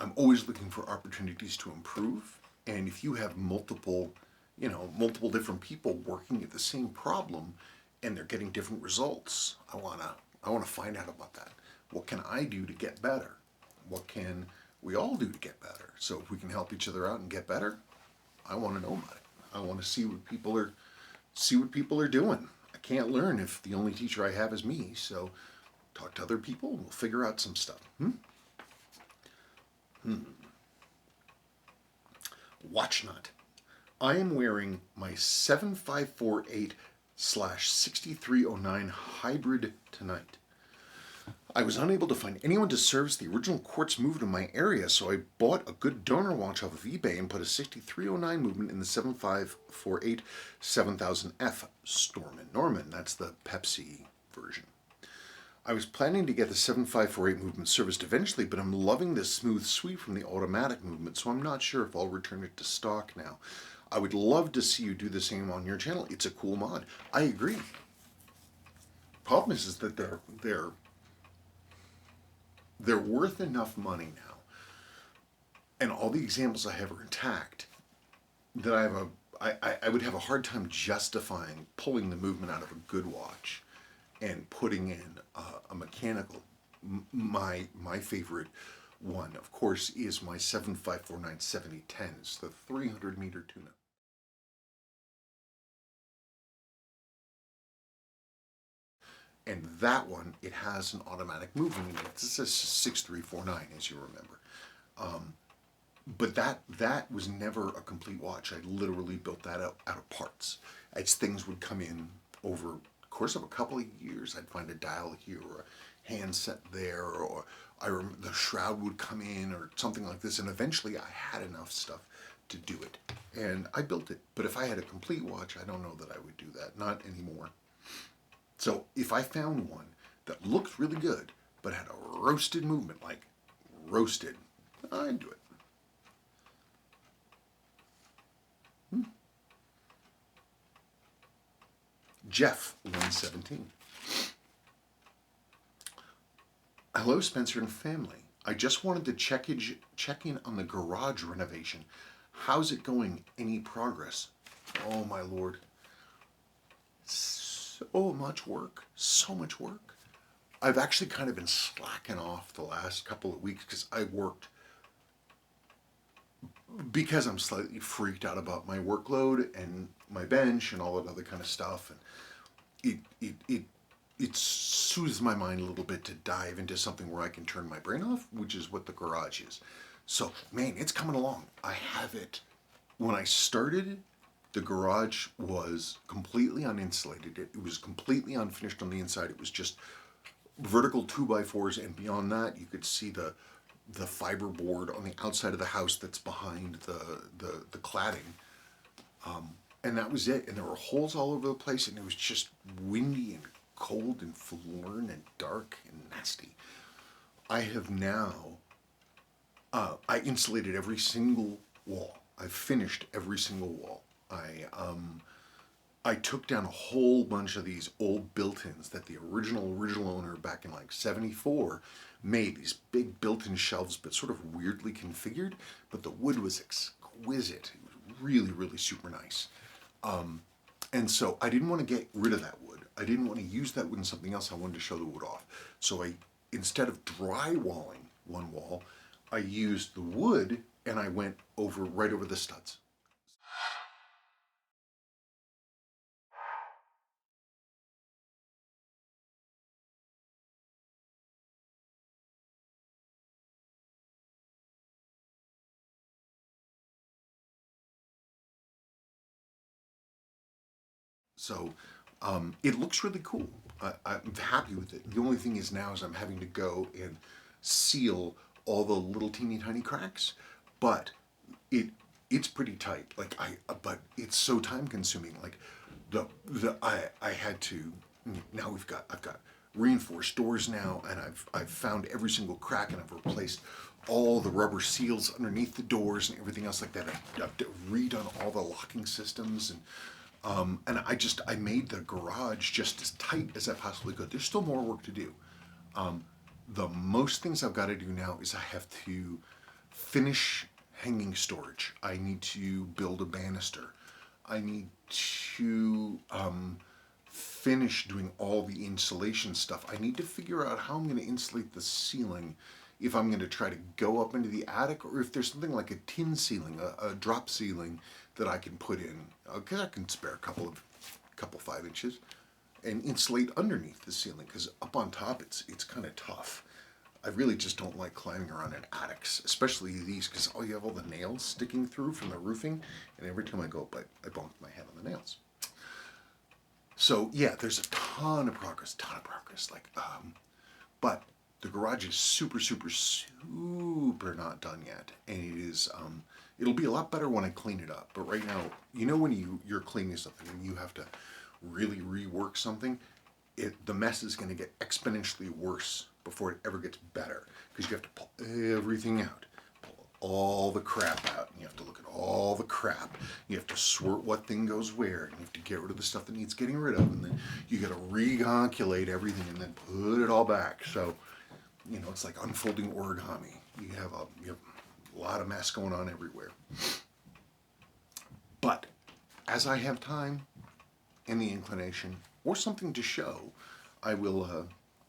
S1: I'm always looking for opportunities to improve. And if you have multiple different people working at the same problem and they're getting different results, I want to find out about that. What can I do to get better? What can we all do to get better? So if we can help each other out and get better, I want to know about it. I want to see what people are doing. I can't learn if the only teacher I have is me. So talk to other people and we'll figure out some stuff. Watchnut. I am wearing my 7548/6309 hybrid tonight. I was unable to find anyone to service the original quartz movement in my area, so I bought a good donor watch off of eBay and put a 6309 movement in the 7548/7000F Storm & Norman. That's the Pepsi version. I was planning to get the 7548 movement serviced eventually, but I'm loving the smooth sweep from the automatic movement, so I'm not sure if I'll return it to stock now. I would love to see you do the same on your channel. It's a cool mod. I agree. Problem is that they're worth enough money now, and all the examples I have are intact, that I would have a hard time justifying pulling the movement out of a good watch and putting in a mechanical. My favorite one, of course, is my 7549/7010. It's the 300-meter tune-up. And that one, it has an automatic movement in it. It's a 6349, as you remember. But that was never a complete watch. I literally built that out of parts. As things would come in over the course of a couple of years, I'd find a dial here or a handset there, or I remember the shroud would come in or something like this, and eventually I had enough stuff to do it. And I built it. But if I had a complete watch, I don't know that I would do that. Not anymore. So if I found one that looked really good, but had a roasted movement, like roasted, I'd do it. Jeff 117. Hello, Spencer and family. I just wanted to check in on the garage renovation. How's it going? Any progress? Oh my lord. So much work. So much work. I've actually kind of been slacking off the last couple of weeks because I worked, because I'm slightly freaked out about my workload and my bench and all that other kind of stuff. And it soothes my mind a little bit to dive into something where I can turn my brain off, which is what the garage is. So, man, it's coming along. I have it. When I started, the garage was completely uninsulated. It was completely unfinished on the inside. It was just vertical 2x4s, and beyond that, you could see the fiber board on the outside of the house that's behind the cladding. And that was it. And there were holes all over the place, and it was just windy and cold and forlorn and dark and nasty. I have now, I insulated every single wall. I've finished every single wall. I took down a whole bunch of these old built-ins that the original owner back in like 74 made, these big built-in shelves, but sort of weirdly configured, but the wood was exquisite. It was really, really super nice. And so I didn't want to get rid of that wood. I didn't want to use that wood in something else. I wanted to show the wood off. So instead of drywalling one wall, I used the wood and I went right over the studs. So it looks really cool. I'm happy with it. The only thing is now is I'm having to go and seal all the little teeny tiny cracks, but it's pretty tight. Like but it's so time consuming. Like I had to, now I've got reinforced doors now, and I've found every single crack, and I've replaced all the rubber seals underneath the doors and everything else like that. I've redone all the locking systems, and I made the garage just as tight as I possibly could. There's still more work to do. The most things I've got to do now is I have to finish hanging storage. I need to build a banister. I need to finish doing all the insulation stuff. I need to figure out how I'm going to insulate the ceiling, if I'm going to try to go up into the attic, or if there's something like a tin ceiling, a drop ceiling that I can put in, because I can spare a couple 5 inches, and insulate underneath the ceiling, because up on top it's kind of tough. I really just don't like climbing around in attics, especially these, because you have all the nails sticking through from the roofing, and every time I go up, I bonk my head on the nails. So yeah, there's a ton of progress, like, but the garage is super not done yet, and it is, it'll be a lot better when I clean it up. But right now, when you're cleaning something and you have to really rework something, the mess is going to get exponentially worse before it ever gets better, because you have to pull everything out, pull all the crap out, and you have to look at all the crap. You have to sort what thing goes where, and you have to get rid of the stuff that needs getting rid of, and then you got to recalculate everything and then put it all back. So, it's like unfolding origami. You have a lot of mess going on everywhere. But as I have time and the inclination or something to show, I'll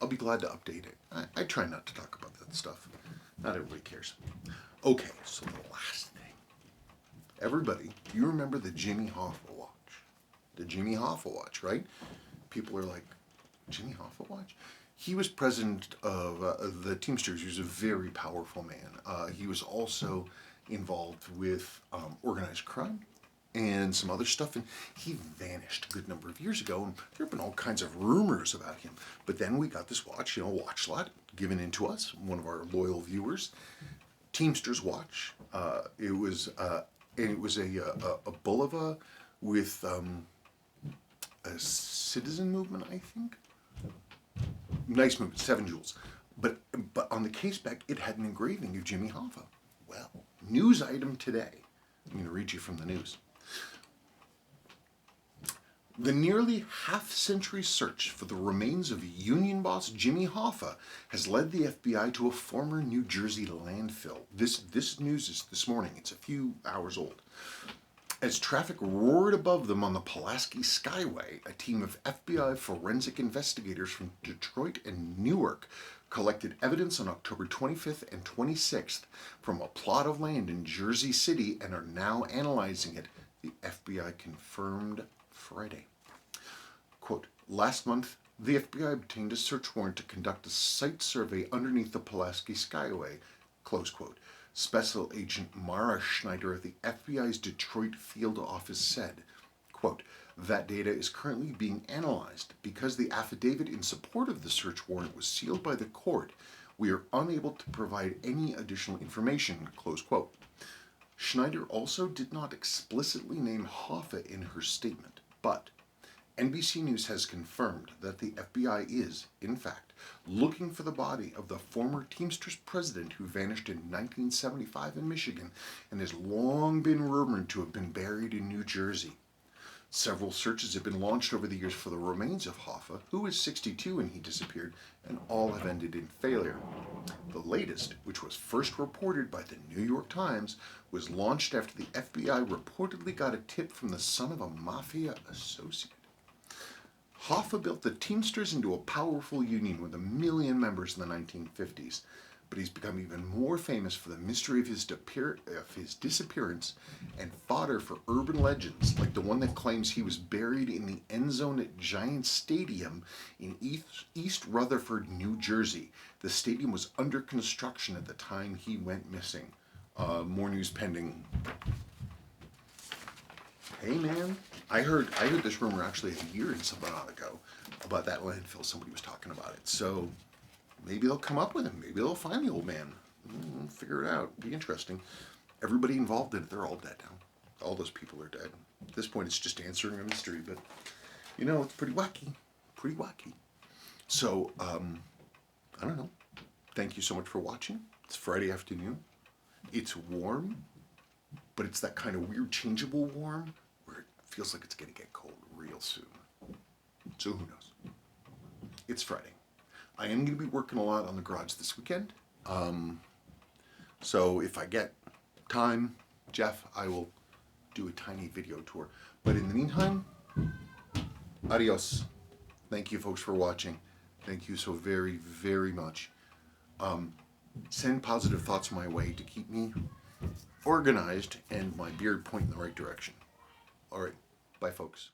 S1: be glad to update it. I try not to talk about that stuff. Not everybody cares. Okay, so the last thing. Everybody, you remember the Jimmy Hoffa watch? The Jimmy Hoffa watch, right? People are like, Jimmy Hoffa watch? He was president of the Teamsters. He was a very powerful man. He was also involved with organized crime and some other stuff, and he vanished a good number of years ago, and there have been all kinds of rumors about him. But then we got this watch, watch lot, given in to us, one of our loyal viewers, Teamsters watch. It was a Bulova with a citizen movement, I think. Nice movement, 7 jewels. But on the case back, it had an engraving of Jimmy Hoffa. Well, news item today. I'm going to read you from the news. The nearly half-century search for the remains of Union boss Jimmy Hoffa has led the FBI to a former New Jersey landfill. This news is this morning. It's a few hours old. As traffic roared above them on the Pulaski Skyway, a team of FBI forensic investigators from Detroit and Newark collected evidence on October 25th and 26th from a plot of land in Jersey City and are now analyzing it, the FBI confirmed Friday. Quote, last month, the FBI obtained a search warrant to conduct a site survey underneath the Pulaski Skyway, close quote. Special Agent Mara Schneider of the FBI's Detroit field office said, quote, that data is currently being analyzed. Because the affidavit in support of the search warrant was sealed by the court, we are unable to provide any additional information, close quote. Schneider also did not explicitly name Hoffa in her statement, but NBC News has confirmed that the FBI is, in fact, looking for the body of the former Teamsters president who vanished in 1975 in Michigan and has long been rumored to have been buried in New Jersey. Several searches have been launched over the years for the remains of Hoffa, who was 62 when he disappeared, and all have ended in failure. The latest, which was first reported by the New York Times, was launched after the FBI reportedly got a tip from the son of a mafia associate. Hoffa built the Teamsters into a powerful union with 1 million members in the 1950s, but he's become even more famous for the mystery of his disappearance and fodder for urban legends, like the one that claims he was buried in the end zone at Giants Stadium in East Rutherford, New Jersey. The stadium was under construction at the time he went missing. More news pending. Hey man, I heard this rumor actually a year and something ago about that landfill. Somebody was talking about it. So maybe they'll come up with him. Maybe they'll find the old man. Figure it out. Be interesting. Everybody involved in it, they're all dead now. All those people are dead. At this point, it's just answering a mystery. But, you know, it's pretty wacky. Pretty wacky. So, I don't know. Thank you so much for watching. It's Friday afternoon. It's warm, but it's that kind of weird changeable warm where it feels like it's going to get cold real soon. So who knows? It's Friday. I am going to be working a lot on the garage this weekend. So if I get time, Jeff, I will do a tiny video tour. But in the meantime, adios. Thank you folks for watching. Thank you so very, very much. Send positive thoughts my way to keep me organized and my beard pointing in the right direction. All right. Bye, folks.